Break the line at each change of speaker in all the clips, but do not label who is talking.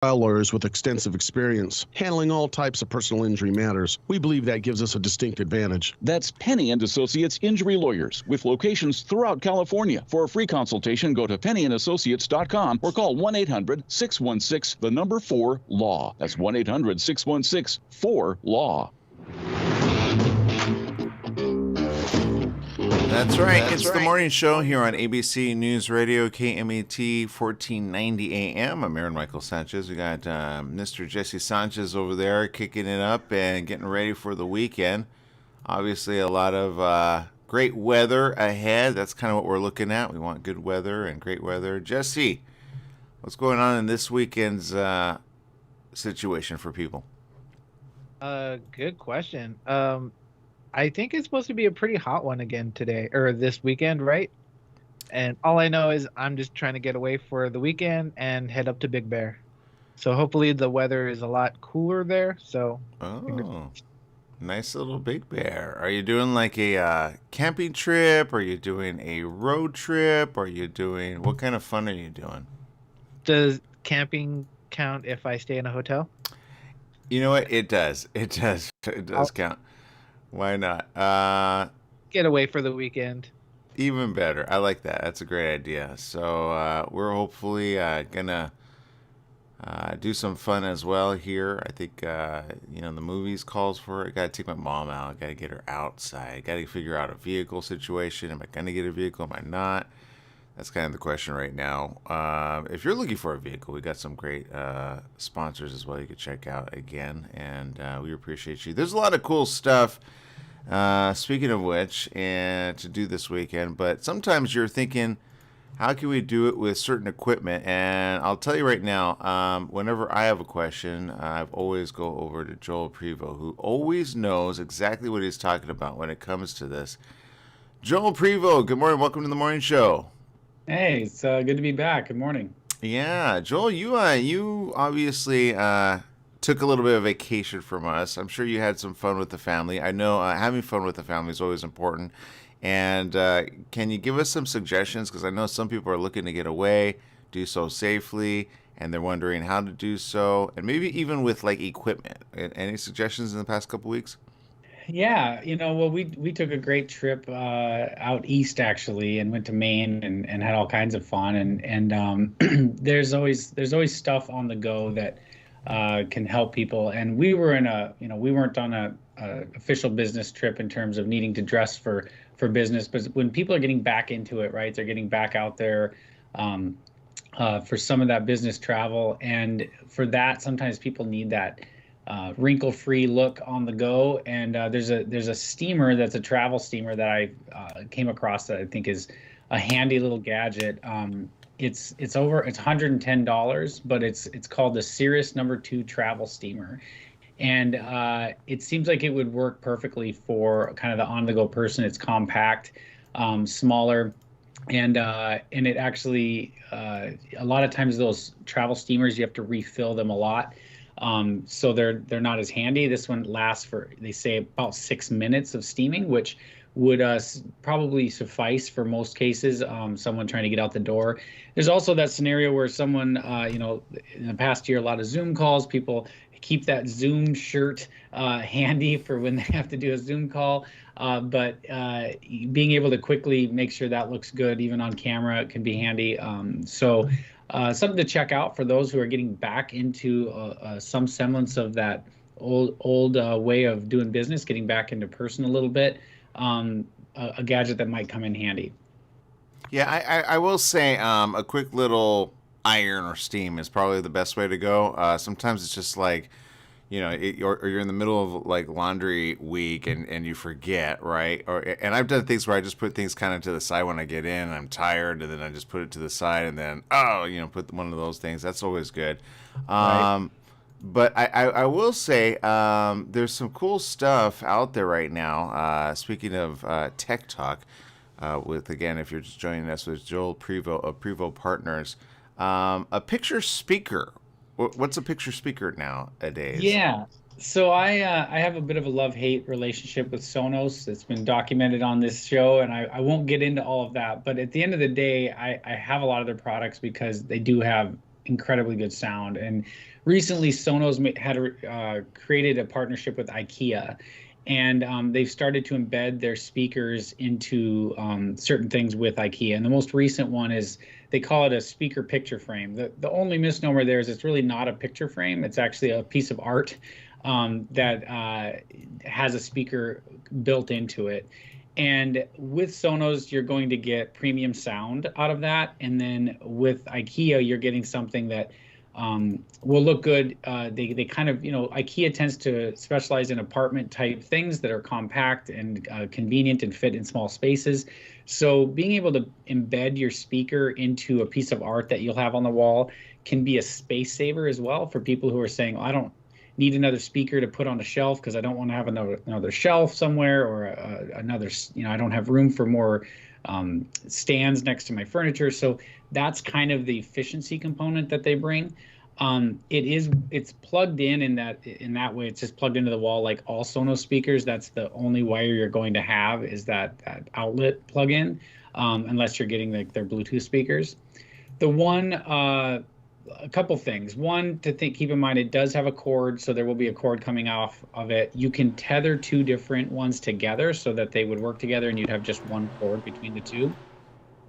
lawyers with extensive experience handling all types of personal injury matters. We believe that gives us a distinct advantage.
That's Penny and Associates Injury Lawyers with locations throughout California. For a free consultation, go to pennyandassociates.com or call 1-800-616-4LAW. That's 1-800-616-4LAW.
That's right. It's the morning show here on ABC News Radio, KMET 1490 AM. I'm Aaron Michael Sanchez. We got Mr. Jesse Sanchez over there kicking it up and getting ready for the weekend. Obviously, a lot of great weather ahead. That's kind of what we're looking at. We want good weather and great weather. Jesse, what's going on in this weekend's situation for people?
Good question. I think it's supposed to be a pretty hot one again today or this weekend, right? And all I know is I'm just trying to get away for the weekend and head up to Big Bear. So hopefully the weather is a lot cooler there. So
nice little Big Bear. Are you doing like a camping trip? Are you doing a road trip? Are you doing what kind of fun are you doing?
Does camping count if I stay in a hotel?
You know what? It does. It does count. Why not?
Get away for the weekend.
Even better. I like that. That's a great idea. So we're hopefully gonna do some fun as well here. I think the movies calls for it. Got to take my mom out. Got to get her outside. Got to figure out a vehicle situation. Am I gonna get a vehicle? Am I not? That's kind of the question right now. If you're looking for a vehicle, we got some great sponsors as well you could check out again, and we appreciate you. There's a lot of cool stuff, speaking of which, and to do this weekend, but sometimes you're thinking, how can we do it with certain equipment? And I'll tell you right now, whenever I have a question, I always go over to Joel Prevost, who always knows exactly what he's talking about when it comes to this. Joel Prevost, good morning. Welcome to the morning show.
Hey, it's good to be back. Good morning.
Yeah, Joel, you obviously took a little bit of vacation from us. I'm sure you had some fun with the family. I know having fun with the family is always important. And can you give us some suggestions? Because I know some people are looking to get away, do so safely, and they're wondering how to do so, and maybe even with like equipment. Any suggestions in the past couple weeks?
Yeah, well, we took a great trip out east actually, and went to Maine and had all kinds of fun. And there's always stuff on the go that can help people. And we were we weren't on a official business trip in terms of needing to dress for business, but when people are getting back into it, right, they're getting back out there for some of that business travel, and for that sometimes people need that wrinkle-free look on the go. And there's a steamer that's a travel steamer that I came across that I think is a handy little gadget. It's $110, but it's called the Cirrus #2 travel steamer, and it seems like it would work perfectly for kind of the on-the-go person. It's compact, smaller, and it actually a lot of times those travel steamers you have to refill them a lot. So they're not as handy. This one lasts for, they say, about 6 minutes of steaming, which would probably suffice for most cases, someone trying to get out the door. There's also that scenario where someone, in the past year, a lot of Zoom calls, people keep that Zoom shirt handy for when they have to do a Zoom call. But being able to quickly make sure that looks good, even on camera, can be handy. Something to check out for those who are getting back into some semblance of that old way of doing business, getting back into person a little bit. A gadget that might come in handy.
Yeah, I will say a quick little iron or steam is probably the best way to go. Sometimes it's just like, or you're in the middle of like laundry week and you forget, right? And I've done things where I just put things kind of to the side when I get in, and I'm tired, and then I just put it to the side, and then put one of those things. That's always good. Right. But I will say there's some cool stuff out there right now. Speaking of tech talk, again, if you're just joining us with Joel Prevost of Prevost Partners, a picture speaker. What's a picture speaker nowadays?
Yeah. So I have a bit of a love-hate relationship with Sonos. It's been documented on this show, and I won't get into all of that. But at the end of the day, I have a lot of their products because they do have incredibly good sound. And recently, Sonos had created a partnership with IKEA, and they've started to embed their speakers into certain things with IKEA. And the most recent one is they call it a speaker picture frame. The only misnomer there is it's really not a picture frame. It's actually a piece of art that has a speaker built into it. And with Sonos, you're going to get premium sound out of that. And then with IKEA, you're getting something that will look good. They kind of, IKEA tends to specialize in apartment type things that are compact and convenient and fit in small spaces. So being able to embed your speaker into a piece of art that you'll have on the wall can be a space saver as well for people who are saying, I don't need another speaker to put on a shelf because I don't want to have another shelf somewhere, or another, I don't have room for more stands next to my furniture. So that's kind of the efficiency component that they bring. It's plugged in that way. It's just plugged into the wall like all Sonos speakers. That's the only wire you're going to have, is that outlet plug-in, unless you're getting their Bluetooth speakers. A couple things. One, keep in mind, it does have a cord, so there will be a cord coming off of it. You can tether two different ones together so that they would work together, and you'd have just one cord between the two.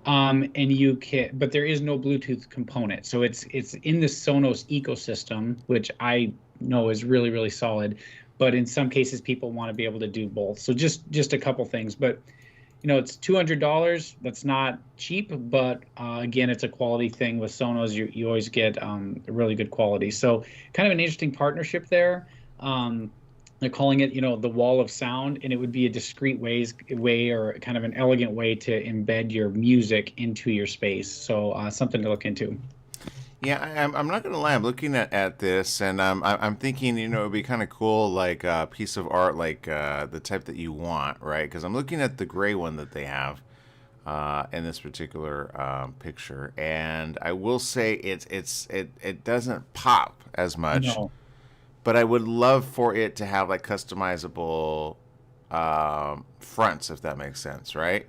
But there is no Bluetooth component, so it's in the Sonos ecosystem, which I know is really, really solid. But in some cases, people want to be able to do both. So just a couple things, but it's $200. That's not cheap, but again, it's a quality thing with Sonos. You always get really good quality. So kind of an interesting partnership there. They're calling it, the wall of sound, and it would be a discreet way or kind of an elegant way to embed your music into your space. So something to look into.
Yeah, I'm not gonna lie. I'm looking at this, and I'm thinking, it would be kind of cool, like a piece of art, like the type that you want, right? Because I'm looking at the gray one that they have in this particular picture, and I will say it doesn't pop as much.
No.
But I would love for it to have like customizable fronts, if that makes sense, right?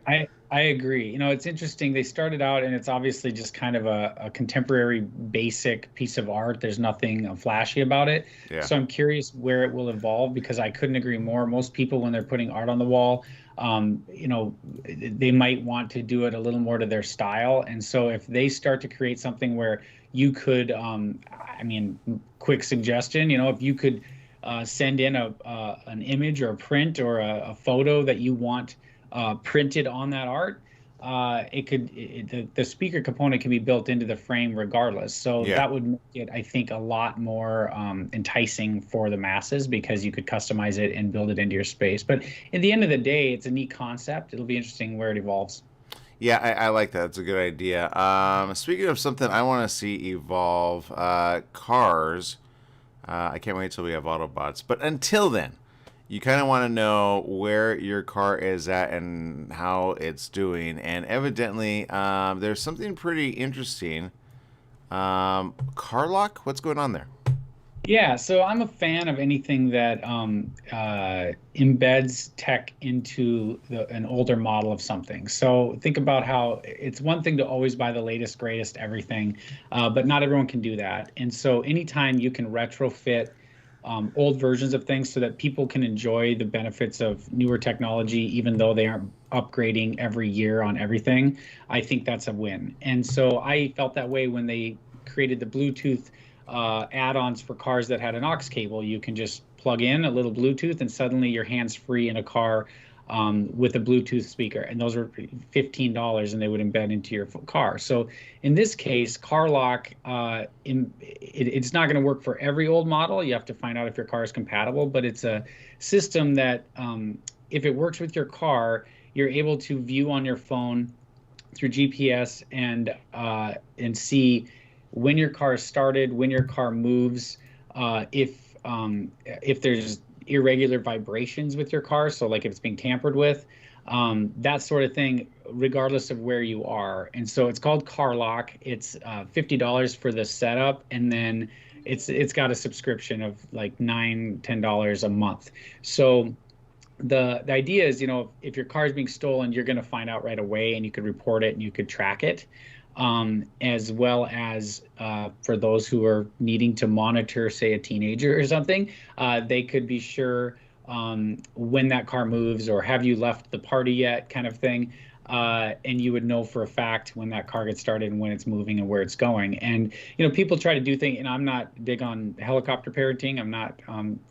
I agree. It's interesting. They started out, and it's obviously just kind of a contemporary basic piece of art. There's nothing flashy about it.
Yeah.
So I'm curious where it will evolve, because I couldn't agree more. Most people, when they're putting art on the wall, they might want to do it a little more to their style. And so if they start to create something where you could, quick suggestion, if you could send in an image or a print or a photo that you want printed on that art, the speaker component can be built into the frame regardless. So that would make it, I think, a lot more enticing for the masses, because you could customize it and build it into your space. But at the end of the day, it's a neat concept. It'll be interesting where it evolves.
Yeah, I like that. It's a good idea. Speaking of something I want to see evolve, cars. I can't wait till we have Autobots. But until then, you kind of want to know where your car is at and how it's doing. And evidently, there's something pretty interesting. Car lock? What's going on there?
Yeah, so I'm a fan of anything that embeds tech into an older model of something. So think about how it's one thing to always buy the latest, greatest everything, but not everyone can do that. And so anytime you can retrofit old versions of things so that people can enjoy the benefits of newer technology, even though they aren't upgrading every year on everything, I think that's a win. And so I felt that way when they created the Bluetooth add-ons for cars that had an aux cable. You can just plug in a little Bluetooth, and suddenly you're hands-free in a car with a Bluetooth speaker. And those are $15, and they would embed into your car. So in this case, car lock, it's not going to work for every old model. You have to find out if your car is compatible, but it's a system that if it works with your car, you're able to view on your phone through GPS and see when your car is started, when your car moves, if there's irregular vibrations with your car, so like if it's being tampered with, that sort of thing, regardless of where you are. And so it's called Car Lock. It's $50 for the setup, and then it's got a subscription of like $9-10 a month. So the idea is, if your car is being stolen, you're going to find out right away, and you could report it and you could track it. as well as for those who are needing to monitor, say, a teenager or something, they could be sure when that car moves or have you left the party yet kind of thing. And you would know for a fact when that car gets started and when it's moving and where it's going. And, people try to do things, and I'm not big on helicopter parenting. I'm not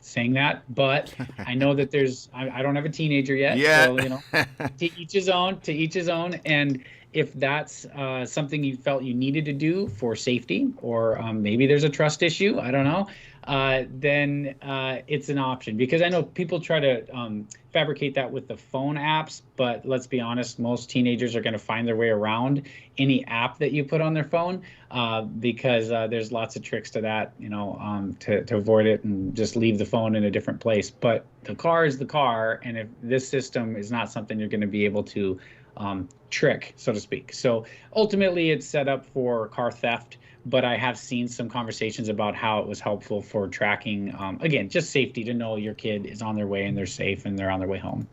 saying that, but I know that I don't have a teenager yet.
Yeah.
So, to each his own. And if that's something you felt you needed to do for safety, or maybe there's a trust issue, I don't know, then it's an option. Because I know people try to fabricate that with the phone apps, but let's be honest, most teenagers are going to find their way around any app that you put on their phone, because there's lots of tricks to that, to avoid it and just leave the phone in a different place. But the car is the car, and if this system is not something you're going to be able to trick, so to speak. So ultimately it's set up for car theft, but I have seen some conversations about how it was helpful for tracking, again, just safety, to know your kid is on their way and they're safe and they're on their way home.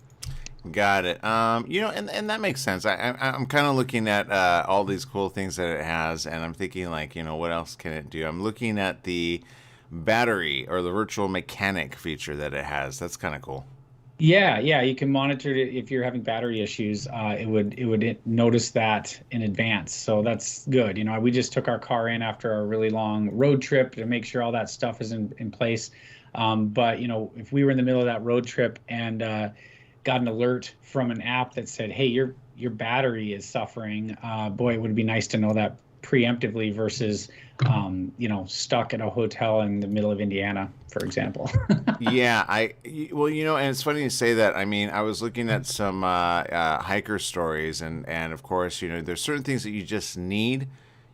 Got it. And that makes sense. I'm kind of looking at all these cool things that it has, and I'm thinking, like, what else can it do? I'm looking at the battery or the virtual mechanic feature that it has. That's kind of cool.
Yeah, you can monitor it if you're having battery issues. It would notice that in advance, so that's good. We just took our car in after a really long road trip to make sure all that stuff is in place. But if we were in the middle of that road trip and got an alert from an app that said, "Hey, your battery is suffering," boy, it would be nice to know that preemptively versus stuck at a hotel in the middle of Indiana, for example.
Yeah, and it's funny you say that. I mean, I was looking at some hiker stories, and of course, there's certain things that you just need,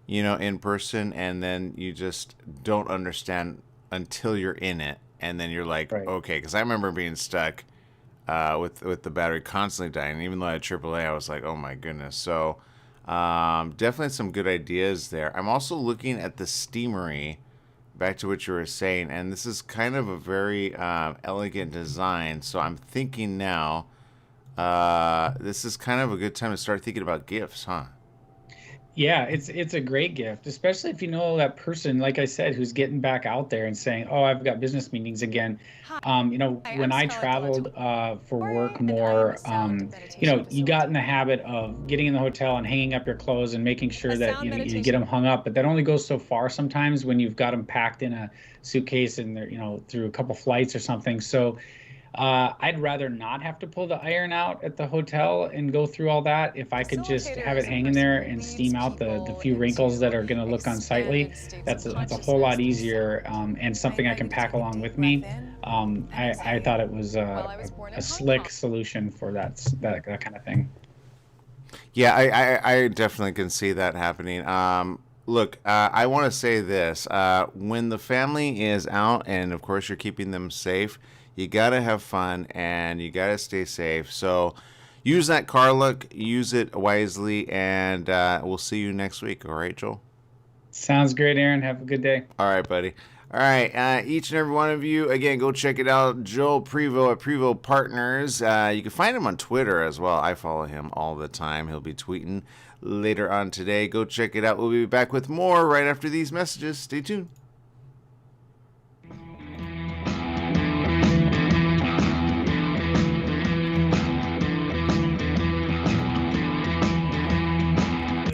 in person, and then you just don't understand until you're in it, and then you're like,
right.
Okay, because I remember being stuck with the battery constantly dying. Even though I had AAA, I was like, oh my goodness. So definitely some good ideas there. I'm also looking at the Steamery, back to what you were saying, and this is kind of a very elegant design. So I'm thinking now, this is kind of a good time to start thinking about gifts, huh?
Yeah, it's a great gift, especially if you know that person, like I said, who's getting back out there and saying, "Oh, I've got business meetings again." When I traveled for work more, you got in the habit of getting in the hotel and hanging up your clothes and making sure that you get them hung up. But that only goes so far sometimes when you've got them packed in a suitcase and they're through a couple flights or something. So I'd rather not have to pull the iron out at the hotel and go through all that. If I could just have it hanging there and steam out the few wrinkles that are going to look unsightly, that's a whole lot easier, and something I can pack along with me. I thought it was a slick solution for that kind of thing.
Yeah, I definitely can see that happening. Look, I want to say this. When the family is out, and of course you're keeping them safe, you got to have fun and you got to stay safe. So use that car look, use it wisely, and we'll see you next week. All right, Joel?
Sounds great, Aaron. Have a good day.
All right, buddy. All right, each and every one of you, again, go check it out. Joel Prevost at Prevost Partners. You can find him on Twitter as well. I follow him all the time. He'll be tweeting later on today. Go check it out. We'll be back with more right after these messages. Stay tuned.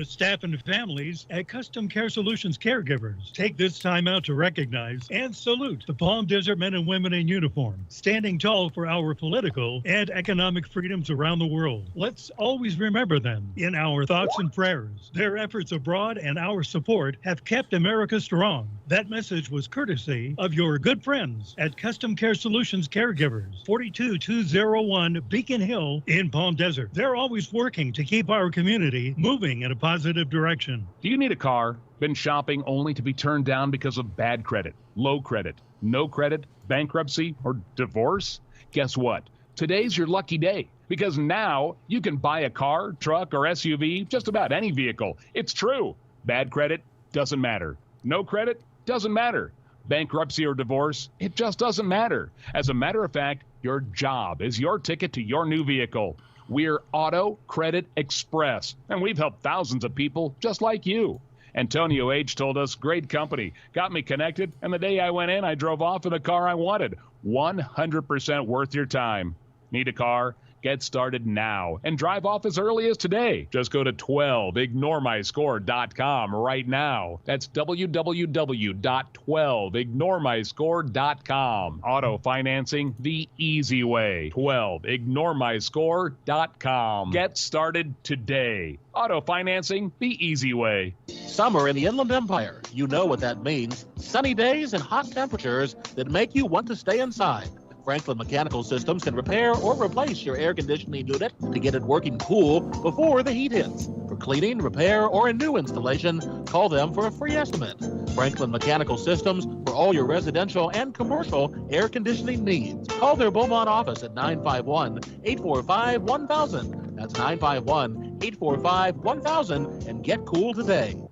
Staff and families at Custom Care Solutions Caregivers take this time out to recognize and salute the Palm Desert men and women in uniform, standing tall for our political and economic freedoms around the world. Let's always remember them in our thoughts and prayers. Their efforts abroad and our support have kept America strong. That message was courtesy of your good friends at Custom Care Solutions Caregivers, 42201 Beacon Hill in Palm Desert. They're always working to keep our community moving in a positive direction.
Do you need a car? Been shopping only to be turned down because of bad credit, low credit, no credit, bankruptcy, or divorce? Guess what? Today's your lucky day, because now you can buy a car, truck, or SUV, just about any vehicle. It's true. Bad credit doesn't matter. No credit doesn't matter. Bankruptcy or divorce, it just doesn't matter. As a matter of fact, your job is your ticket to your new vehicle. We're Auto Credit Express, and we've helped thousands of people just like you. Antonio H. told us, great company, got me connected, and the day I went in, I drove off in the car I wanted. 100% worth your time. Need a car? Get started now and drive off as early as today. Just go to 12ignoremyscore.com right now. That's www.12ignoremyscore.com. Auto financing the easy way. 12ignoremyscore.com. Get started today. Auto financing the easy way.
Summer in the Inland Empire. You know what that means. Sunny days and hot temperatures that make you want to stay inside. Franklin Mechanical Systems can repair or replace your air conditioning unit to get it working cool before the heat hits. For cleaning, repair, or a new installation, call them for a free estimate. Franklin Mechanical Systems for all your residential and commercial air conditioning needs. Call their Beaumont office at 951-845-1000. That's 951-845-1000 and get cool today.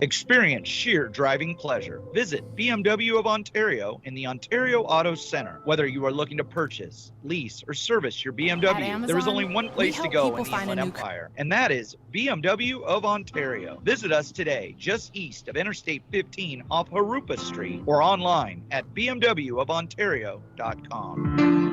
Experience sheer driving pleasure. Visit BMW of Ontario in the Ontario Auto Center. Whether you are looking to purchase, lease, or service your BMW,
Amazon,
there is only one place to go in the Inland
new
Empire, and that is BMW of Ontario. Visit us today, just east of Interstate 15 off Harupa Street, or online at bmwofontario.com.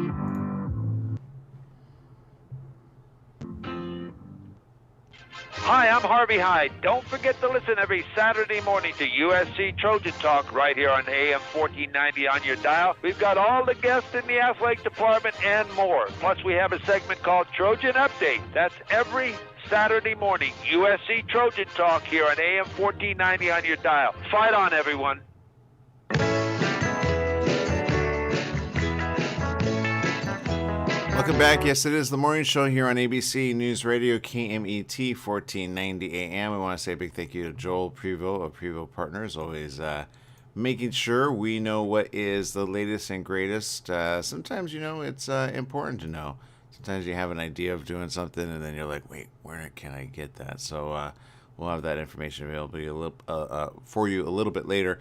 Hi, I'm Harvey Hyde. Don't forget to listen every Saturday morning to USC Trojan Talk right here on AM 1490 on your dial. We've got all the guests in the athletic department and more. Plus, we have a segment called Trojan Update. That's every Saturday morning. USC Trojan Talk here on AM 1490 on your dial. Fight on, everyone.
Welcome back. Yes, it is the morning show here on ABC News Radio, KMET 1490 AM. We want to say a big thank you to Joel Prevost of Prevost Partners, always making sure we know what is the latest and greatest. Sometimes, it's important to know. Sometimes you have an idea of doing something, and then you're like, wait, where can I get that? So we'll have that information available for you a little bit later.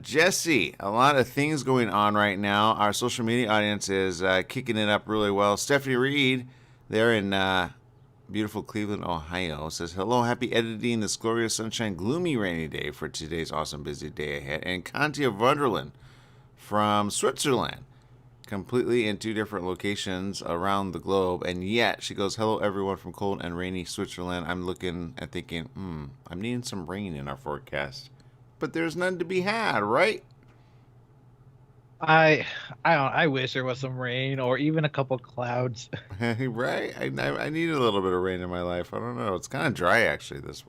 Jesse, a lot of things going on right now. Our social media audience is kicking it up really well. Stephanie Reed, there in beautiful Cleveland, Ohio, says, hello, happy editing this glorious sunshine, gloomy rainy day for today's awesome busy day ahead. And Conti of Wonderland from Switzerland, completely in two different locations around the globe. And yet, she goes, hello, everyone from cold and rainy Switzerland. I'm looking and thinking, I'm needing some rain in our forecast. But there's none to be had, right?
I wish there was some rain or even a couple clouds.
Right? I need a little bit of rain in my life. I don't know. It's kind of dry actually this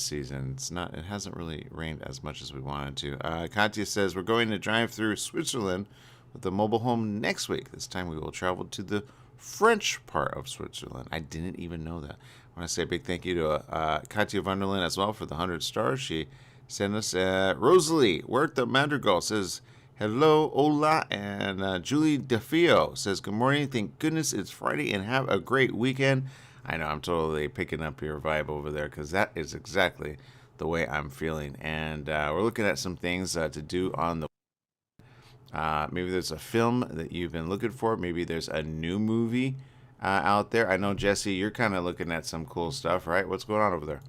season. It hasn't really rained as much as we wanted to. Katya says we're going to drive through Switzerland with a mobile home next week. This time we will travel to the French part of Switzerland. I didn't even know that. I want to say a big thank you to Katya Vanderland as well for the 100 stars. She sent us Rosalie Huerta Madrigal says hello, hola, and Julie DeFio says good morning. Thank goodness it's Friday and have a great weekend. I know I'm totally picking up your vibe over there because that is exactly the way I'm feeling. And we're looking at some things to do on the maybe there's a film that you've been looking for. Maybe there's a new movie out there. I know, Jesse, you're kind of looking at some cool stuff, right? What's going on over there?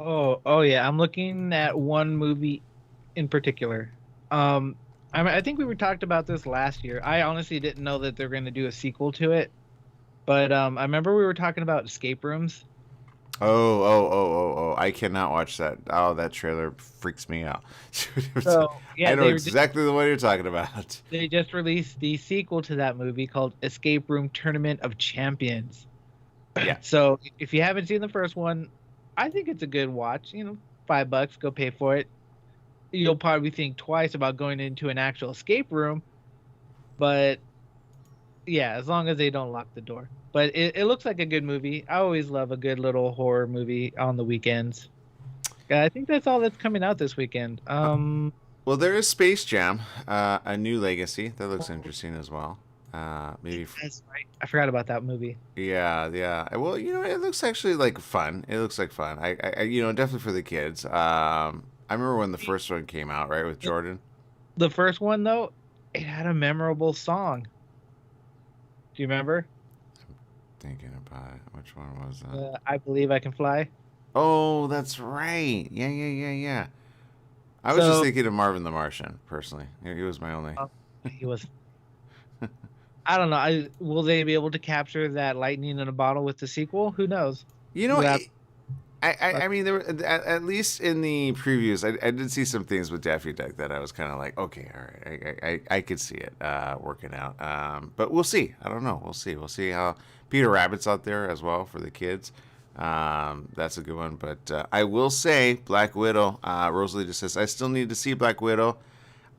Oh yeah, I'm looking at one movie in particular. I think we were talked about this last year. I honestly didn't know that they're going to do a sequel to it, but I remember we were talking about escape rooms.
Oh! I cannot watch that. Oh, that trailer freaks me out.
So, yeah,
I know exactly the one you're talking about.
They just released the sequel to that movie called Escape Room Tournament of Champions.
Yeah.
So if you haven't seen the first one, I think it's a good watch. $5, go pay for it. You'll probably think twice about going into an actual escape room, but yeah, as long as they don't lock the door. But it looks like a good movie. I always love a good little horror movie on the weekends. I think that's all that's coming out this weekend.
Well, there is Space Jam, a new legacy. That looks interesting as well. Maybe
that's right. I forgot about that movie.
Yeah. Well, it looks actually like fun. It looks like fun. I definitely for the kids. I remember when the first one came out, right, with Jordan.
The first one though, It had a memorable song. Do you remember?
Thinking about it. Which one was that?
I Believe I Can Fly.
Oh, that's right. Yeah. I was just
So
thinking of Marvin the Martian, personally. He was my only.
he was. I don't know. Will they be able to capture that lightning in a bottle with the sequel? Who knows?
You know,
You have-
I mean, there were, at least in the previews, I did see some things with Daffy Duck that I was kind of like, okay, all right, I could see it working out. But we'll see. I don't know. We'll see. We'll see how Peter Rabbit's out there as well for the kids. That's a good one. But I will say, Black Widow. Rosalie just says I still need to see Black Widow.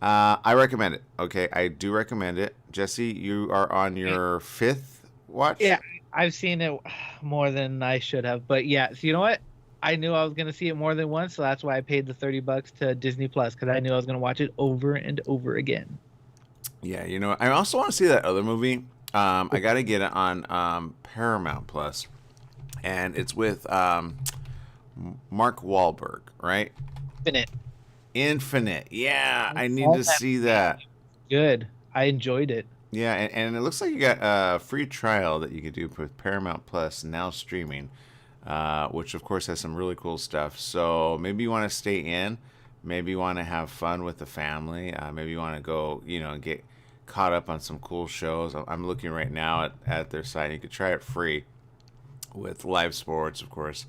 I recommend it. Okay, I do recommend it. Jesse, you are on your 5th watch.
Yeah, I've seen it more than I should have. But yeah, so you know what? I knew I was going to see it more than once, so that's why I paid the $30 to Disney Plus, because I knew I was going to watch it over and over again.
Yeah, you know, I also want to see that other movie. I got to get it on Paramount Plus, and it's with Mark Wahlberg, right? Infinite. Yeah, I need to see that.
Good. I enjoyed it.
Yeah, and it looks like you got a free trial that you could do with Paramount Plus now streaming, which of course has some really cool stuff. So maybe you want to stay in, maybe you want to have fun with the family, maybe you want to go, get caught up on some cool shows. I'm looking right now at their site. You could try it free with live sports, of course,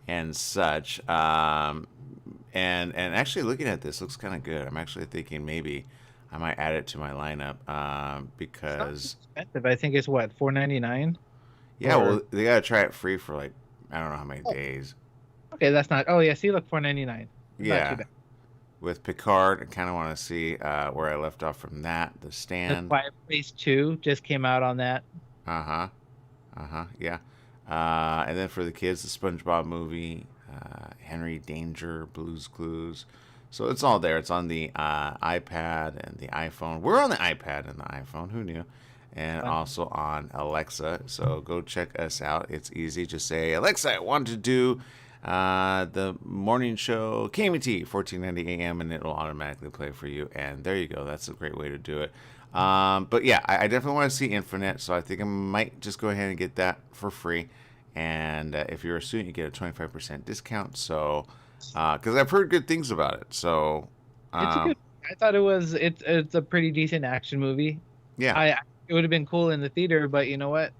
and such. And actually looking at this looks kind of good. I'm actually thinking maybe I might add it to my lineup because
expensive. I think it's what, $4.99?
Yeah, well, they gotta try it free for like I don't know how many days.
Okay, that's not. Oh yeah, see, look, $4.99.
Yeah, with Picard, I kind of want to see where I left off from that. The Stand.
The Fireplace 2 just came out on that.
Yeah. And then for the kids, the SpongeBob movie, Henry Danger, Blue's Clues. So it's all there. It's on the iPad and the iPhone. We're on the iPad and the iPhone. Who knew? And also on Alexa. So go check us out. It's easy. Just say, Alexa, I want to do the morning show, KMT, 1490 AM, and it'll automatically play for you. And there you go. That's a great way to do it. But yeah, I definitely want to see Infinite. So I think I might just go ahead and get that for free. And if you're a student, you get a 25% discount. So... because I've heard good things about it, so
it's a good. I thought it was. It's a pretty decent action movie.
Yeah,
it would have been cool in the theater, but you know what?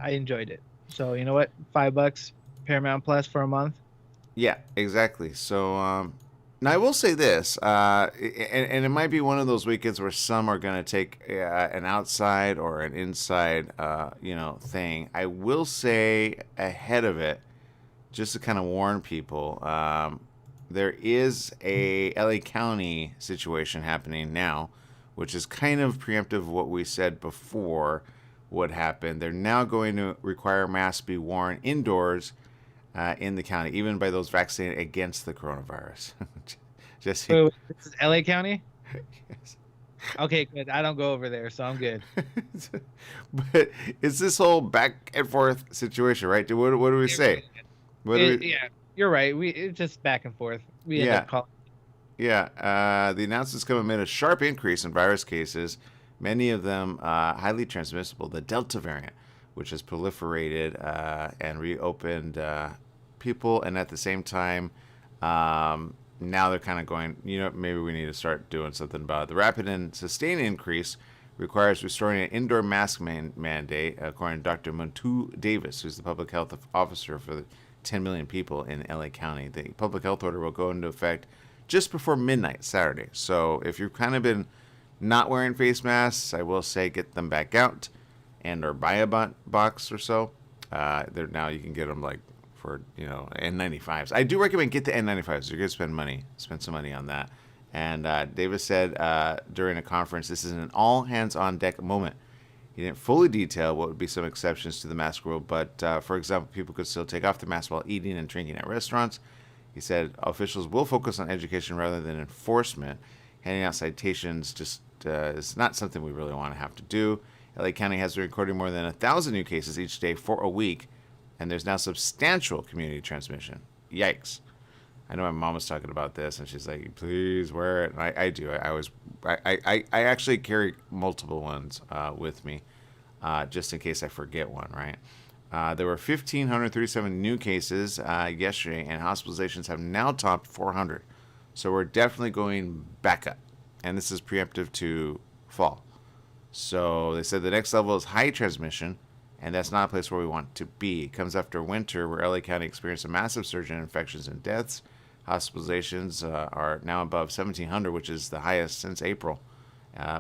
I enjoyed it. So you know what? $5 Paramount Plus for a month.
Yeah, exactly. So now I will say this, and it might be one of those weekends where some are going to take an outside or an inside, thing. I will say ahead of it, just to kind of warn people, there is a LA County situation happening now, which is kind of preemptive of what we said before would happen. They're now going to require masks be worn indoors in the county, even by those vaccinated against the coronavirus. Just
Wait, this is LA County?
Yes.
Okay, good. I don't go over there, so I'm good.
But it's this whole back and forth situation, right? What do we say?
Yeah, you're right. It's just back and forth. We end up calling.
Yeah, the announcements come amid a sharp increase in virus cases, many of them highly transmissible. The Delta variant, which has proliferated and reopened people, and at the same time, now they're kind of going, maybe we need to start doing something about it. The rapid and sustained increase requires restoring an indoor mask mandate, according to Dr. Muntu Davis, who's the public health officer for the 10 million people in LA County. The public health order will go into effect just before midnight Saturday. So if you've kind of been not wearing face masks, I will say get them back out and or buy a box or so. Now you can get them like for N95s. I do recommend get the N95s. You're gonna spend some money on that. And Davis said during a conference, this is an all hands on deck moment. He didn't fully detail what would be some exceptions to the mask rule, but for example, people could still take off their mask while eating and drinking at restaurants. He said officials will focus on education rather than enforcement. Handing out citations just is not something we really want to have to do. LA County has been recording more than 1,000 new cases each day for a week, and there's now substantial community transmission. Yikes. I know my mom was talking about this, and she's like, please wear it. And I do. I actually carry multiple ones with me, just in case I forget one, right? There were 1,537 new cases yesterday, and hospitalizations have now topped 400. So we're definitely going back up. And this is preemptive to fall. So they said the next level is high transmission, and that's not a place where we want to be. It comes after winter, where LA County experienced a massive surge in infections and deaths. Hospitalizations are now above 1,700, which is the highest since April.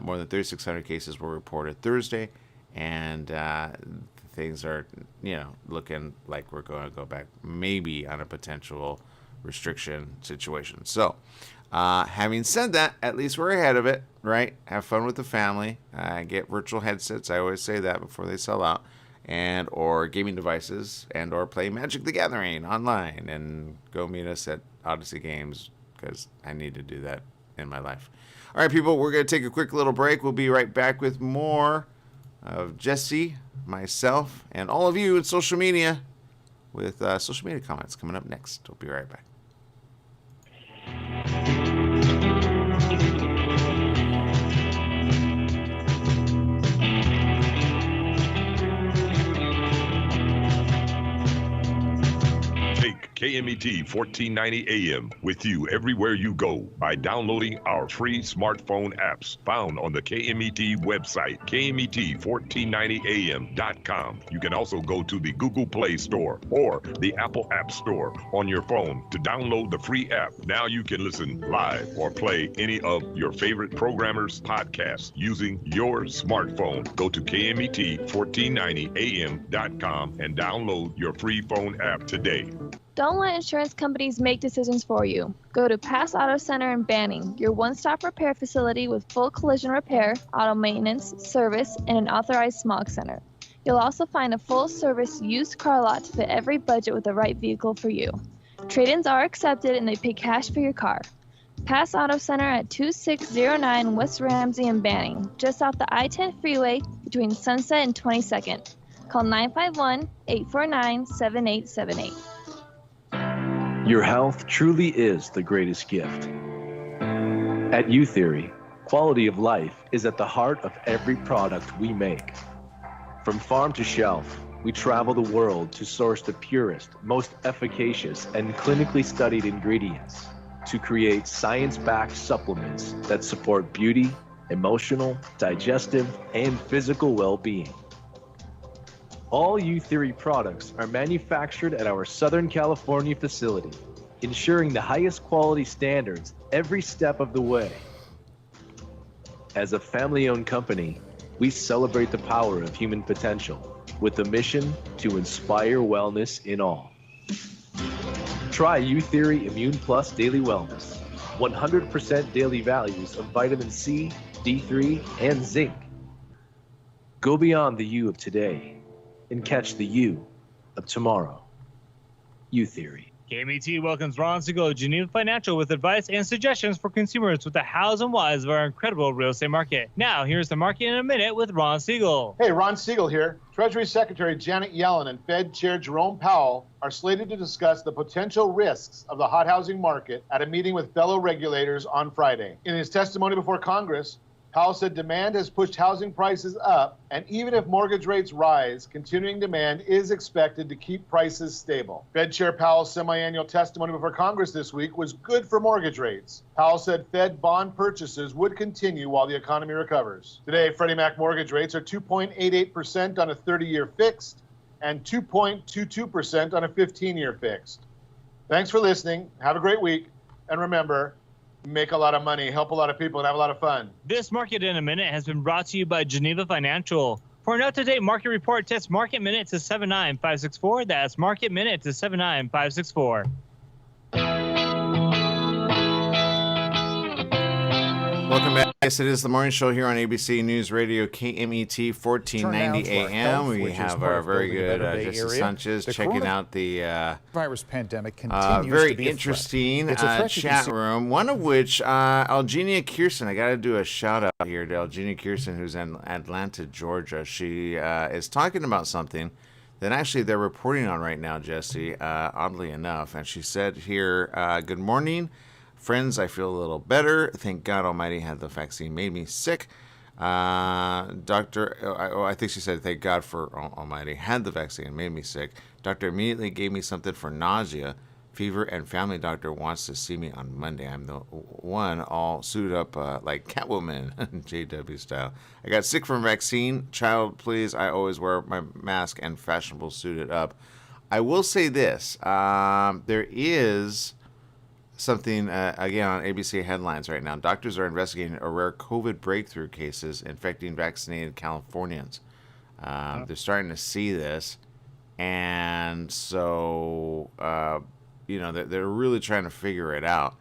More than 3,600 cases were reported Thursday, and things are, looking like we're going to go back maybe on a potential restriction situation. So, having said that, at least we're ahead of it, right? Have fun with the family. Get virtual headsets. I always say that before they sell out. And or gaming devices, and or play Magic the Gathering online, and go meet us at Odyssey Games, because I need to do that in my life. All right, people, we're going to take a quick little break. We'll be right back with more of Jesse, myself, and all of you in social media with social media comments coming up next. We'll be right back.
KMET 1490 AM with you everywhere you go by downloading our free smartphone apps found on the KMET website, KMET1490am.com. You can also go to the Google Play Store or the Apple App Store on your phone to download the free app. Now you can listen live or play any of your favorite programmers' podcasts using your smartphone. Go to KMET1490am.com and download your free phone app today.
Don't let insurance companies make decisions for you. Go to Pass Auto Center in Banning, your one-stop repair facility with full collision repair, auto maintenance, service, and an authorized smog center. You'll also find a full-service used car lot to fit every budget with the right vehicle for you. Trade-ins are accepted and they pay cash for your car. Pass Auto Center at 2609 West Ramsey in Banning, just off the I-10 freeway between Sunset and 22nd. Call 951-849-7878.
Your health truly is the greatest gift. At U-Theory, quality of life is at the heart of every product we make. From farm to shelf, we travel the world to source the purest, most efficacious, and clinically studied ingredients to create science-backed supplements that support beauty, emotional, digestive, and physical well-being. All U-Theory products are manufactured at our Southern California facility, ensuring the highest quality standards every step of the way. As a family-owned company, we celebrate the power of human potential with a mission to inspire wellness in all. Try U-Theory Immune Plus Daily Wellness, 100% daily values of vitamin C, D3, and zinc. Go beyond the you of today and catch the you of tomorrow. U-Theory.
KMET welcomes Ron Siegel of Geneva Financial with advice and suggestions for consumers with the hows and whys of our incredible real estate market. Now, here's the market in a minute with Ron Siegel.
Hey, Ron Siegel here. Treasury Secretary Janet Yellen and Fed Chair Jerome Powell are slated to discuss the potential risks of the hot housing market at a meeting with fellow regulators on Friday. In his testimony before Congress, Powell said demand has pushed housing prices up, and even if mortgage rates rise, continuing demand is expected to keep prices stable. Fed Chair Powell's semi-annual testimony before Congress this week was good for mortgage rates. Powell said Fed bond purchases would continue while the economy recovers. Today, Freddie Mac mortgage rates are 2.88% on a 30-year fixed and 2.22% on a 15-year fixed. Thanks for listening. Have a great week. And remember, make a lot of money, help a lot of people, and have a lot of fun.
This Market in a Minute has been brought to you by Geneva Financial. For an up-to-date market report, text Market Minute to 79564. That's Market Minute to 79564.
Welcome back. Yes, it is the morning show here on ABC News Radio, KMET 1490 AM. We have our very good Jesse Sanchez checking out the
virus pandemic continues
very
to be
interesting chat room, one of which, Algenia Kirsten, I got to do a shout out here to Algenia Kirsten, who's in Atlanta, Georgia. She is talking about something than actually they're reporting on right now, Jesse, oddly enough. And she said here, good morning, friends, I feel a little better. Thank God Almighty had the vaccine made me sick. I think she said, thank God for Almighty had the vaccine made me sick. Doctor immediately gave me something for nausea, fever, and family doctor wants to see me on Monday. I'm the one all suited up like Catwoman, JW style. I got sick from vaccine. Child, please. I always wear my mask and fashionable suited up. I will say this. There is something, again, on ABC headlines right now. Doctors are investigating a rare COVID breakthrough cases infecting vaccinated Californians. They're starting to see this. And so, they're really trying to figure it out.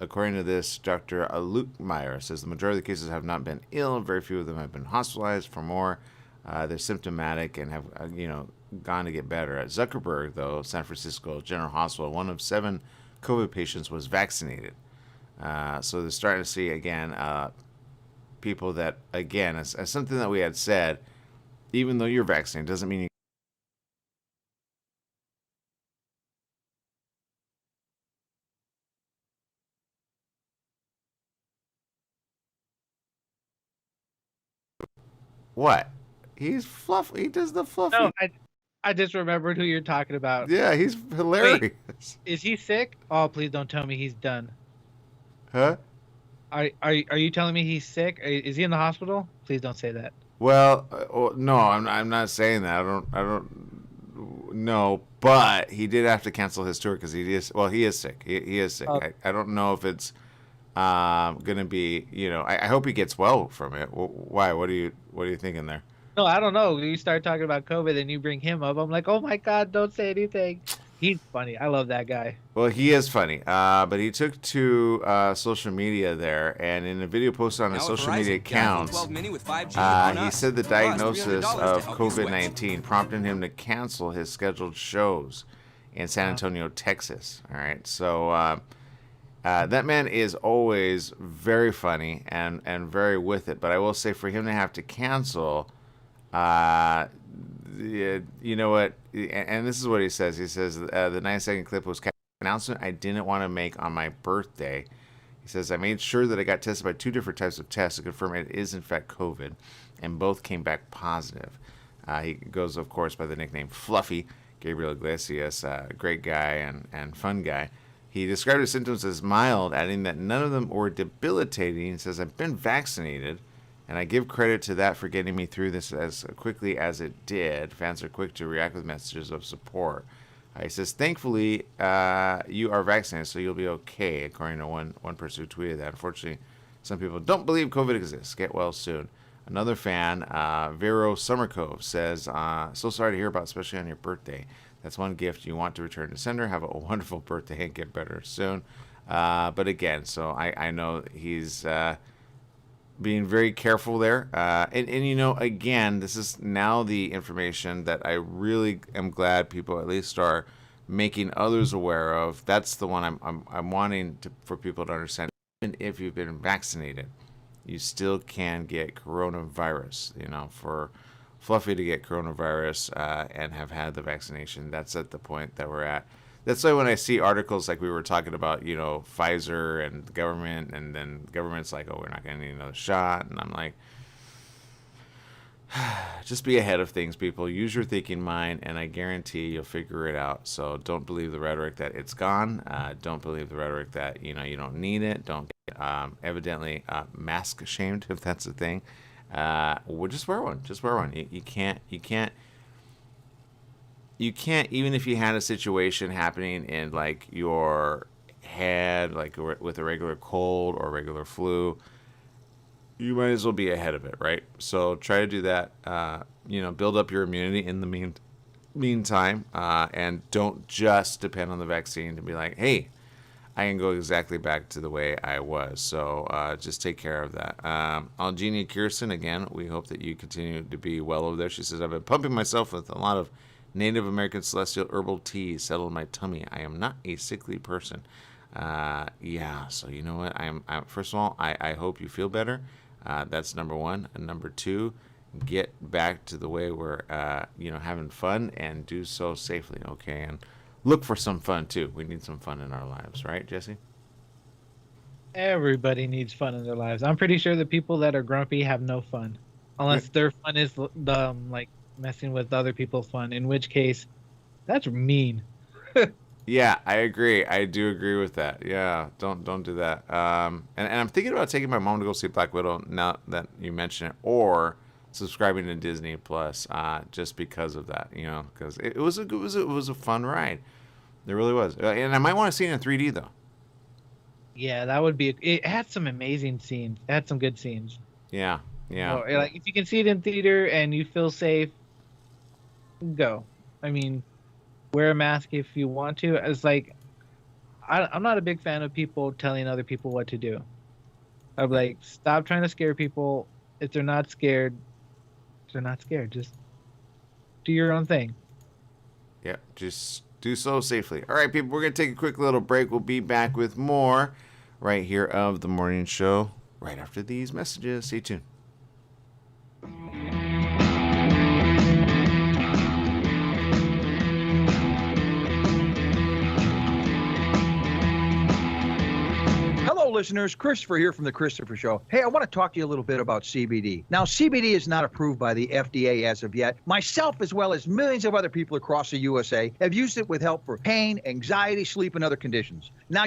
According to this, Dr. Lukemire says the majority of the cases have not been ill. Very few of them have been hospitalized for more. They're symptomatic and have, gone to get better. At Zuckerberg, though, San Francisco General Hospital, one of 7 COVID patients was vaccinated. So they're starting to see, again, people that, again, as something that we had said, even though you're vaccinated, doesn't mean you What? He's fluffy. He does the fluffy.
No, I just remembered who you're talking about.
Yeah, he's hilarious.
Wait, is he sick? Oh, please don't tell me he's done.
Huh?
Are you telling me he's sick? Is he in the hospital? Please don't say that.
Well, no, I'm not saying that. I don't know, but he did have to cancel his tour because he is sick. He is sick. I don't know if it's gonna be, I hope he gets well from it. Why? What are you thinking there?
No, I don't know. You start talking about COVID and you bring him up. I'm like, oh my God, don't say anything. He's funny. I love that guy.
Well, he is funny. But he took to social media there, and in a video posted on his social media accounts, he said the diagnosis of COVID-19 prompted him to cancel his scheduled shows in San Antonio, Texas. All right, so that man is always very funny and very with it. But I will say, for him to have to cancel, you know what? And this is what he says. He says the 9-second clip was an announcement I didn't want to make on my birthday. He says, I made sure that I got tested by 2 different types of tests to confirm it is in fact COVID, and both came back positive. He goes, of course, by the nickname Fluffy. Gabriel Iglesias, great guy and fun guy. He described his symptoms as mild, adding that none of them were debilitating. He says, I've been vaccinated, and I give credit to that for getting me through this as quickly as it did. Fans are quick to react with messages of support. He says, thankfully, you are vaccinated, so you'll be okay, according to one person who tweeted that. Unfortunately, some people don't believe COVID exists. Get well soon. Another fan, Vero Summercove, says, so sorry to hear about, especially on your birthday. That's one gift you want to return to sender. Have a wonderful birthday and get better soon. But again, so I know he's being very careful there. And again, this is now the information that I really am glad people at least are making others aware of. That's the one I'm wanting for people to understand. Even if you've been vaccinated, you still can get coronavirus. For Fluffy to get coronavirus and have had the vaccination, that's at the point that we're at. That's why when I see articles like we were talking about, Pfizer and the government, and then the government's like, oh, we're not going to need another shot. And I'm like, just be ahead of things, people. Use your thinking mind, and I guarantee you'll figure it out. So don't believe the rhetoric that it's gone. Don't believe the rhetoric that, you don't need it. Don't get evidently mask shamed, if that's the thing. Well, just wear one. Just wear one. You can't, even if you had a situation happening in like your head, like with a regular cold or regular flu, you might as well be ahead of it, right? So try to do that. Build up your immunity in the meantime, and don't just depend on the vaccine to be like, hey, I can go exactly back to the way I was. So just take care of that. Algenia Kirsten, again, we hope that you continue to be well over there. She says, I've been pumping myself with a lot of Native American celestial herbal teas settled my tummy. I am not a sickly person. So you know what? I'm first of all, I hope you feel better. That's number one. And number two, get back to the way we're, having fun and do so safely, okay? And look for some fun, too. We need some fun in our lives, right, Jesse?
Everybody needs fun in their lives. I'm pretty sure the people that are grumpy have no fun. Unless their fun is like messing with other people's fun, in which case, that's mean.
Yeah, I agree. I do agree with that. Yeah, don't do that. And I'm thinking about taking my mom to go see Black Widow now that you mention it, or subscribing to Disney Plus, just because of that. Because it was a fun ride. It really was, and I might want to see it in 3D though.
Yeah, that would be. It had some amazing scenes. It had some good scenes.
Yeah.
Like if you can see it in theater and you feel safe, go. I mean, wear a mask if you want to. It's like, I'm not a big fan of people telling other people what to do. I'm like, stop trying to scare people. If they're not scared, they're not scared. Just do your own thing.
Yeah, just do so safely. All right, people, we're going to take a quick little break. We'll be back with more right here of the morning show right after these messages. Stay tuned.
Hello, listeners. Christopher here from The Christopher Show. Hey, I want to talk to you a little bit about CBD. Now, CBD is not approved by the FDA as of yet. Myself, as well as millions of other people across the USA, have used it with help for pain, anxiety, sleep, and other conditions. Now,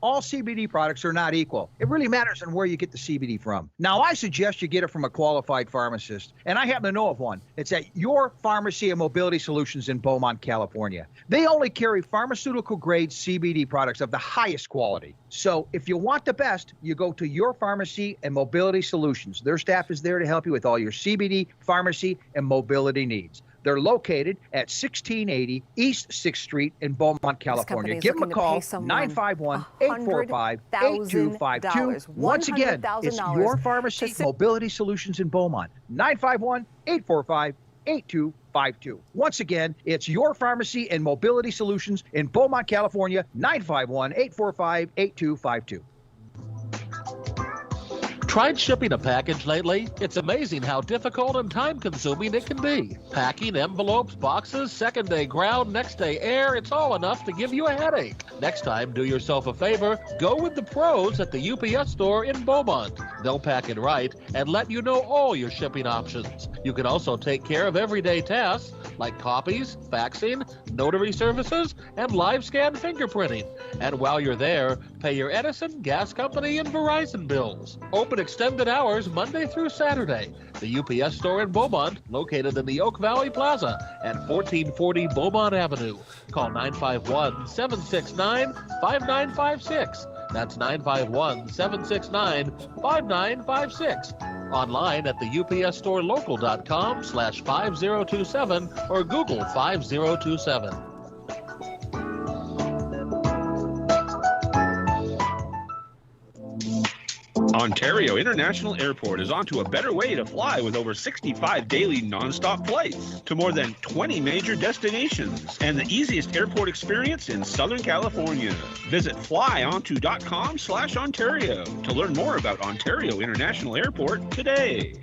all CBD products are not equal. It really matters on where you get the CBD from. Now, I suggest you get it from a qualified pharmacist, and I happen to know of one. It's at Your Pharmacy and Mobility Solutions in Beaumont, California. They only carry pharmaceutical-grade CBD products of the highest quality. So if you want the best, you go to Your Pharmacy and Mobility Solutions. Their staff is there to help you with all your CBD, pharmacy, and mobility needs. They're located at 1680 East 6th Street in Beaumont, California. Give them a call, 951-845-8252. Once again, it's Your Pharmacy Mobility Solutions in Beaumont, 951-845-8252. Once again, it's Your Pharmacy and Mobility Solutions in Beaumont, California, 951-845-8252.
Tried shipping a package lately? It's amazing how difficult and time-consuming it can be. Packing, envelopes, boxes, second-day ground, next-day air, it's all enough to give you a headache. Next time, do yourself a favor, go with the pros at the UPS store in Beaumont. They'll pack it right and let you know all your shipping options. You can also take care of everyday tasks like copies, faxing, notary services, and live scan fingerprinting. And while you're there, pay your Edison, gas company, and Verizon bills. Open extended hours Monday through Saturday. The UPS store in Beaumont, located in the Oak Valley Plaza at 1440 Beaumont Avenue. Call 951-769-5956. That's 951-769-5956. Online at the upsstorelocal.com/5027 or Google 5027.
Ontario International Airport is onto a better way to fly with over 65 daily nonstop flights to more than 20 major destinations and the easiest airport experience in Southern California. Visit flyonto.com/Ontario to learn more about Ontario International Airport today.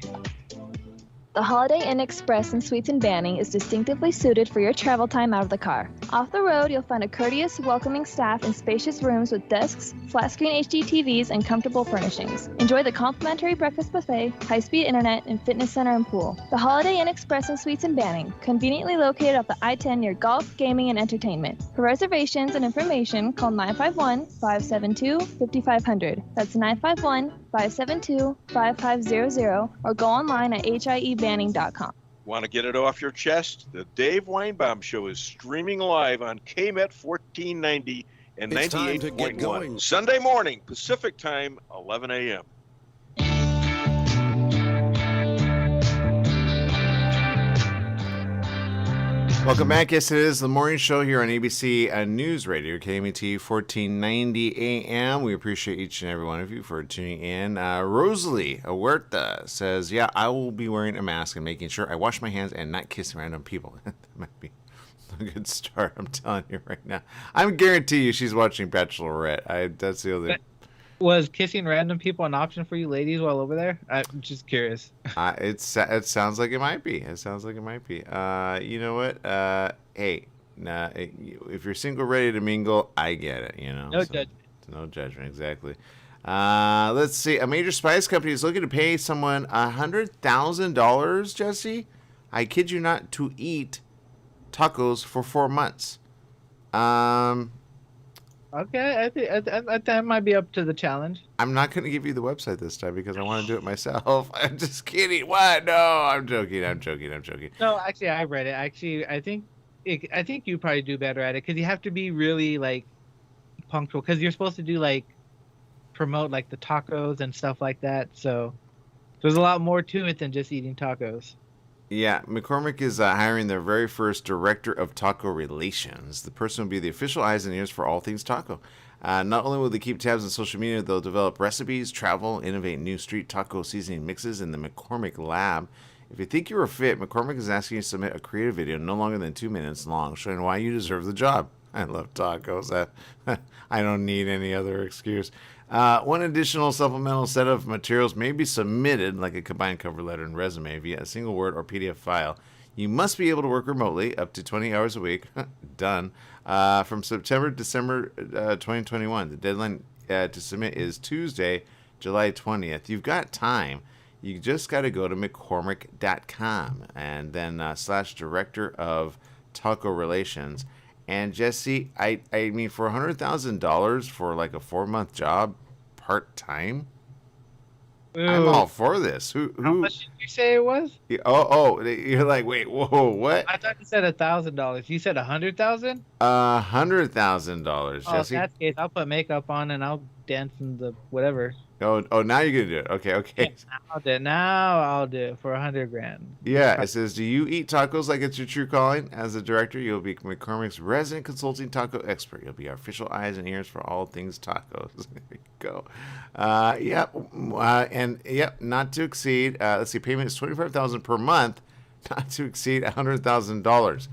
The Holiday Inn Express and Suites in Banning is distinctively suited for your travel time out of the car. Off the road, you'll find a courteous, welcoming staff and spacious rooms with desks, flat-screen HD TVs, and comfortable furnishings. Enjoy the complimentary breakfast buffet, high-speed internet, and fitness center and pool. The Holiday Inn Express and Suites in Banning, conveniently located off the I-10 near golf, gaming, and entertainment. For reservations and information, call 951-572-5500. That's 951-572-5500, or go online at hiebanning.com.
Want to get it off your chest? The Dave Weinbaum Show is streaming live on KMET 1490 and 98.1. Sunday morning, Pacific Time, 11 a.m.
Welcome back. Yes, it is the morning show here on ABC News Radio, KMET 1490 AM. We appreciate each and every one of you for tuning in. Rosalie Huerta says, yeah, I will be wearing a mask and making sure I wash my hands and not kissing random people. That might be a good start, I'm telling you right now. I guarantee you she's watching Bachelorette. That's the other...
Was kissing random people an option for you ladies while over there? I'm just curious.
It sounds like it might be. It sounds like it might be. You know what? Hey, nah, if you're single, ready to mingle, I get it. You know,
No judgment.
No judgment, exactly. Let's see. A major spice company is looking to pay someone $100,000, Jesse. I kid you not, to eat tacos for 4 months.
Okay, I think that might be up to the challenge.
I'm not going to give you the website this time because I want to do it myself. I'm just kidding. What? No, I'm joking. I'm joking.
No, actually, I read it. Actually, I think you probably do better at it because you have to be really like punctual because you're supposed to do like promote like the tacos and stuff like that. So there's a lot more to it than just eating tacos.
Yeah, McCormick is hiring their very first director of taco relations. The person will be the official eyes and ears for all things taco. Not only will they keep tabs on social media, they'll develop recipes, travel, innovate new street taco seasoning mixes in the McCormick lab. If you think you're a fit, McCormick is asking you to submit a creative video no longer than 2 minutes long, showing why you deserve the job. I love tacos. I don't need any other excuse. One additional supplemental set of materials may be submitted, like a combined cover letter and resume, via a single Word or PDF file. You must be able to work remotely up to 20 hours a week. Done. From September to December 2021. The deadline to submit is Tuesday, July 20th. You've got time. You just got to go to McCormick.com and then / director of taco relations. And Jesse, I mean, for $100,000 for like a 4-month job, part time, I'm all for this. How
much did you say it was?
You're like, wait, whoa, what?
I thought you said $1,000. You said $100,000?
$100,000,
Oh,
Jesse.
in that case, I'll put makeup on and I'll dance in the whatever.
Oh, now you're gonna do it. Okay.
Yeah, now I'll do it for $100,000.
Yeah, it says, do you eat tacos like it's your true calling? As a director, you'll be McCormick's resident consulting taco expert. You'll be our official eyes and ears for all things tacos. There you go. Not to exceed. Let's see, payment is $25,000 per month, not to exceed $100,000.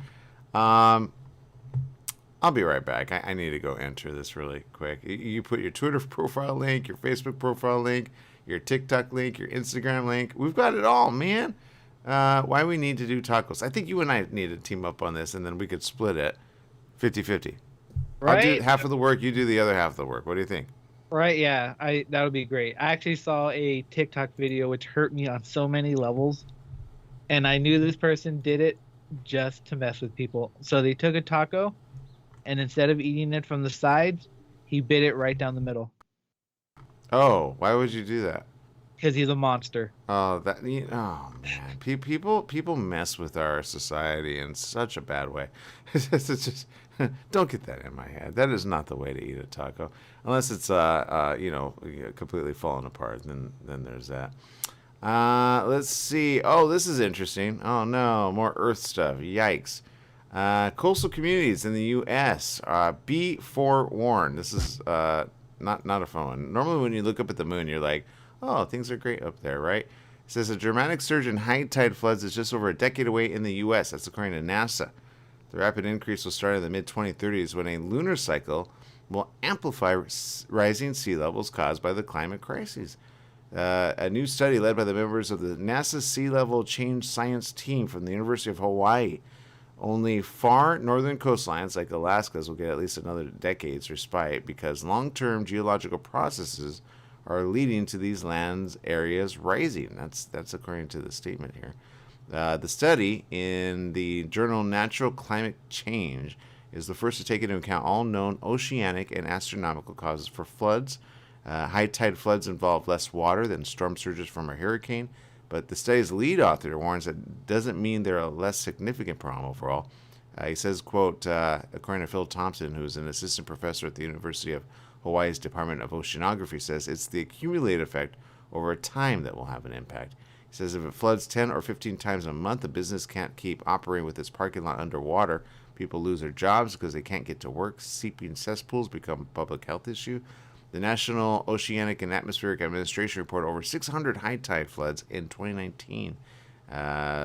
I'll be right back. I need to go enter this really quick. You put your Twitter profile link, your Facebook profile link, your TikTok link, your Instagram link. We've got it all, man. Why we need to do tacos. I think you and I need to team up on this, and then we could split it 50-50.
Right?
I'll do half of the work. You do the other half of the work. What do you think?
Right, yeah. That would be great. I actually saw a TikTok video which hurt me on so many levels. And I knew this person did it just to mess with people. So they took a taco, and instead of eating it from the sides, he bit it right down the middle.
Oh, why would you do that?
Because he's a monster.
Oh, man, people mess with our society in such a bad way. It's just don't get that in my head. That is not the way to eat a taco, unless it's completely falling apart. Then there's that. Let's see. Oh, this is interesting. Oh no, more Earth stuff. Yikes. Coastal communities in the U.S. Be forewarned. This is not a fun one. Normally, when you look up at the moon, you're like, "Oh, things are great up there, right?" It says a dramatic surge in high tide floods is just over a decade away in the U.S. That's according to NASA. The rapid increase will start in the mid-2030s when a lunar cycle will amplify rising sea levels caused by the climate crises. A new study led by the members of the NASA Sea Level Change Science team from the University of Hawaii. Only far northern coastlines like Alaska's will get at least another decade's respite because long-term geological processes are leading to these lands areas rising. That's according to the statement here. The study in the journal Natural Climate Change is the first to take into account all known oceanic and astronomical causes for floods. High tide floods involve less water than storm surges from a hurricane, but the study's lead author warns that doesn't mean they're a less significant problem overall. He says, quote, according to Phil Thompson, who's an assistant professor at the University of Hawaii's Department of Oceanography, says it's the accumulated effect over time that will have an impact. He says if it floods 10 or 15 times a month, a business can't keep operating with its parking lot underwater. People lose their jobs because they can't get to work. Seeping cesspools become a public health issue. The National Oceanic and Atmospheric Administration reported over 600 high tide floods in 2019.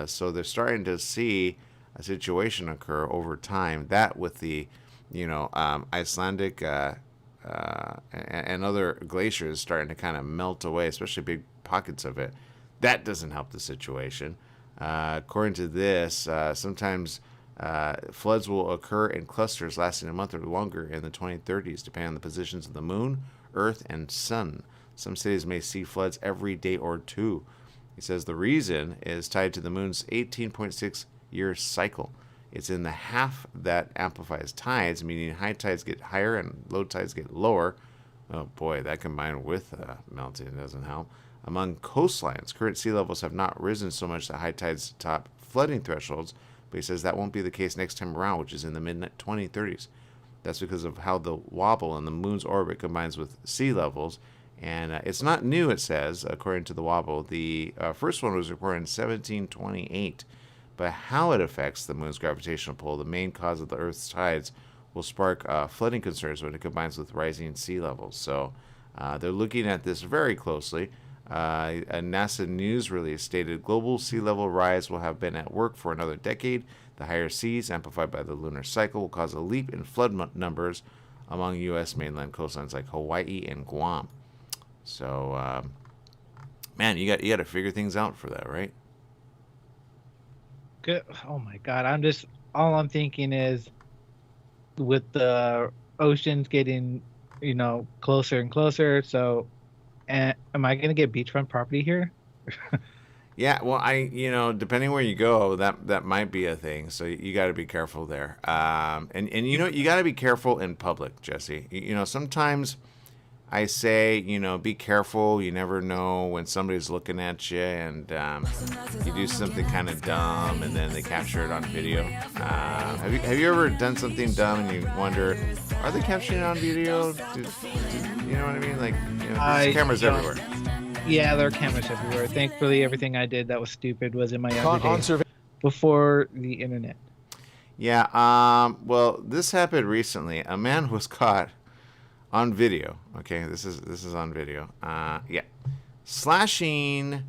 So they're starting to see a situation occur over time. That with the, Icelandic and other glaciers starting to kind of melt away, especially big pockets of it. That doesn't help the situation. According to this, sometimes floods will occur in clusters lasting a month or longer in the 2030s, depending on the positions of the moon, earth, and sun. Some cities may see floods every day or two. He says the reason is tied to the moon's 18.6-year cycle. It's in the half that amplifies tides, meaning high tides get higher and low tides get lower. Oh boy, that combined with melting doesn't help. Among coastlines, current sea levels have not risen so much that high tides top flooding thresholds, but he says that won't be the case next time around, which is in the mid-2030s. That's because of how the wobble in the moon's orbit combines with sea levels. And it's not new, it says, according to the wobble. The first one was reported in 1728. But how it affects the moon's gravitational pull, the main cause of the Earth's tides, will spark flooding concerns when it combines with rising sea levels. So they're looking at this very closely. A NASA news release stated global sea level rise will have been at work for another decade. The higher seas, amplified by the lunar cycle, will cause a leap in flood numbers among U.S. mainland coastlines like Hawaii and Guam. So, man, you got to figure things out for that, right?
Good. Oh my God! All I'm thinking is, with the oceans getting, closer and closer. So, am I gonna get beachfront property here?
Yeah, well, depending where you go, that might be a thing. So you got to be careful there. And you got to be careful in public, Jesse. Sometimes I say, be careful. You never know when somebody's looking at you, and you do something kind of dumb, and then they capture it on video. Have you ever done something dumb and you wonder, are they capturing it on video? You know what I mean? Like, there's cameras everywhere.
Yeah, there are cameras everywhere. Thankfully, everything I did that was stupid was in my everyday before the internet.
Yeah. Well, this happened recently. A man was caught on video. Okay, this is on video. Yeah, slashing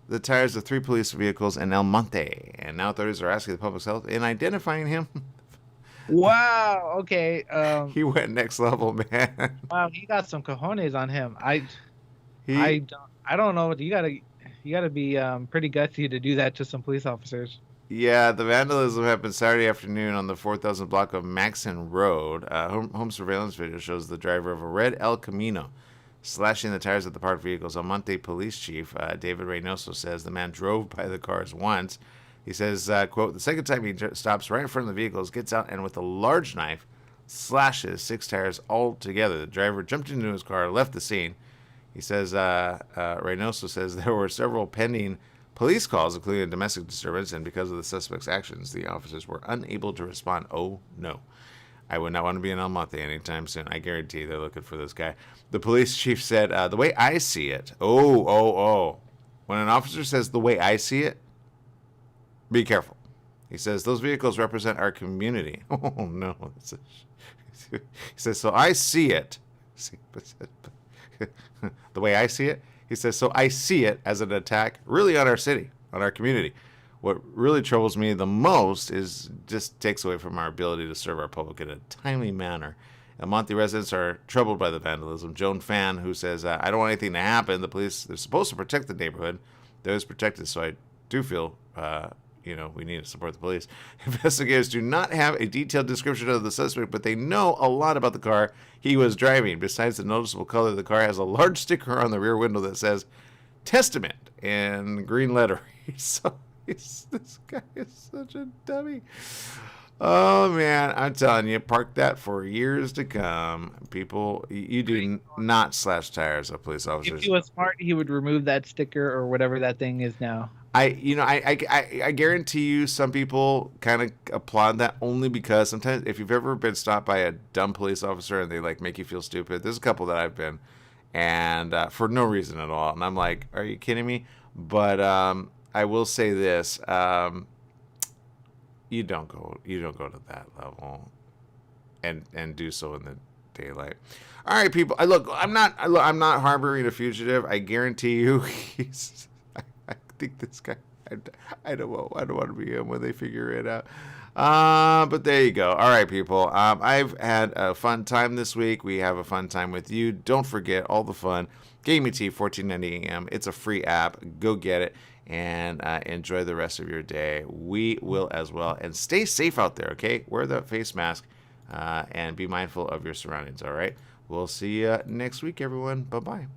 the tires of 3 police vehicles in El Monte, and now authorities are asking the public's help in identifying him.
Wow. Okay.
He went next level, man.
Wow, he got some cojones on him. I don't know. You gotta be pretty gutsy to do that to some police officers.
Yeah, the vandalism happened Saturday afternoon on the 4,000 block of Maxon Road. Home surveillance video shows the driver of a red El Camino slashing the tires of the parked vehicles. El Monte Police Chief David Reynoso says the man drove by the cars once. He says, quote, the second time he stops right in front of the vehicles, gets out, and with a large knife slashes 6 tires all together. The driver jumped into his car, left the scene. He says, Reynoso says there were several pending police calls, including a domestic disturbance, and because of the suspect's actions, the officers were unable to respond. Oh, no. I would not want to be in El Monte anytime soon. I guarantee they're looking for this guy. The police chief said, the way I see it, when an officer says the way I see it, be careful. He says, those vehicles represent our community. Oh, no. He says, so I see it. The way I see it, he says, so I see it as an attack really on our city, on our community. What really troubles me the most is just takes away from our ability to serve our public in a timely manner. El Monte residents are troubled by the vandalism. Joan Fan, who says, I don't want anything to happen. The police, they're supposed to protect the neighborhood. They're always protected, so I do feel, we need to support the police. Investigators do not have a detailed description of the suspect, but they know a lot about the car he was driving. Besides the noticeable color, the car has a large sticker on the rear window that says Testament in green lettering. So this guy is such a dummy. Oh, man, I'm telling you, park that for years to come. People, you do not slash tires of police officers.
If he was smart, he would remove that sticker or whatever that thing is now.
I guarantee you some people kind of applaud that only because sometimes if you've ever been stopped by a dumb police officer and they like make you feel stupid, there's a couple that I've been, and for no reason at all, and I'm like, are you kidding me? But I will say this, you don't go to that level and do so in the daylight. All right, people. I'm not harboring a fugitive. I guarantee you I think this guy, I don't want to be him when they figure it out. But there you go. All right, people. I've had a fun time this week. We have a fun time with you. Don't forget all the fun. Gaming Tea, 1490 AM. It's a free app. Go get it and enjoy the rest of your day. We will as well. And stay safe out there, okay? Wear the face mask and be mindful of your surroundings, all right? We'll see you next week, everyone. Bye-bye.